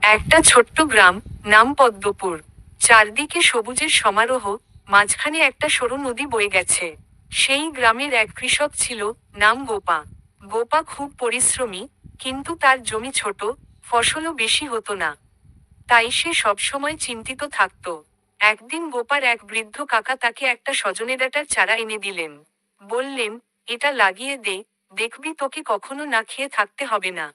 একটা ছোট্ট গ্রাম, নাম পদ্মপুর। চারদিকে সবুজের সমারোহ, মাঝখানে একটা সরু নদী বয়ে গেছে। সেই গ্রামের এক কৃষক ছিল, নাম গোপা। গোপা খুব পরিশ্রমী, কিন্তু তার জমি ছোট, ফসলও বেশি হতো না। তাই সে সবসময় চিন্তিত থাকত। একদিন গোপার এক বৃদ্ধ কাকা তাকে একটা সজনে ডাঁটার চারা এনে দিলেন। বললেন, এটা লাগিয়ে দে, দেখবি তোকে কখনো না খেয়ে থাকতে হবে না।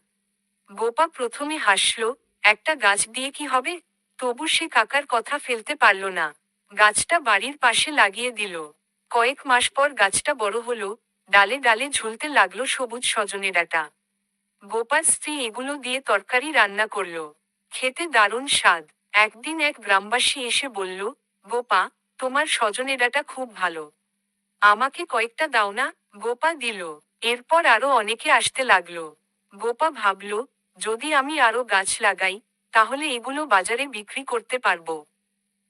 গোপা প্রথমে হাসল, একটা গাছ দিয়ে কি হবে? তবু সে কাকার কথা ফেলতে পারল না। গাছটা বাড়ির পাশে লাগিয়ে দিল। কয়েক মাস পর গাছটা বড় হলো, ডালে ডালে ঝুলতে লাগলো সবুজ সজনে ডাঁটা। গোপার স্ত্রী এগুলো দিয়ে তরকারি রান্না করলো। খেতে দারুণ স্বাদ। একদিন এক গ্রামবাসী এসে বলল, গোপা, তোমার সজনে ডাঁটা খুব ভালো। আমাকে কয়েকটা দাও না। গোপা দিল। এরপর আরো অনেকে আসতে লাগলো। গোপা ভাবল, যদি আমি আরো গাছ লাগাই, তাহলে এগুলো বাজারে বিক্রি করতে পারবো।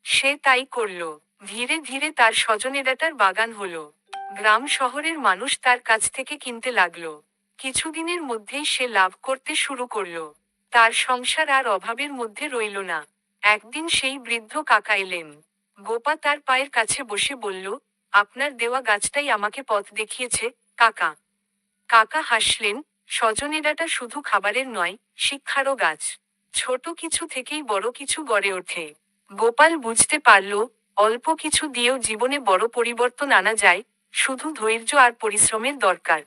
সে তাই করল। ধীরে ধীরে তার সজনে ডাঁটার বাগান হলো। গ্রাম শহরের মানুষ তার কাছ থেকে কিনতে লাগলো। কিছুদিনের মধ্যেই সে লাভ করতে শুরু করলো। তার সংসার আর অভাবের মধ্যে রইল না। একদিন সেই বৃদ্ধ কাকা এলেন। গোপা তার পায়ের কাছে বসে বলল, আপনার দেওয়া গাছটাই আমাকে পথ দেখিয়েছে, কাকা। কাকা হাসলেন, সজনে ডাঁটা শুধু খাবারের নয়, শিক্ষারও গাছ। ছোট কিছু থেকেই বড় কিছু গড়ে ওঠে। গোপাল বুঝতে পারল, অল্প কিছু দিয়েও জীবনে বড় পরিবর্তন আনা যায়, শুধু ধৈর্য আর পরিশ্রমের দরকার।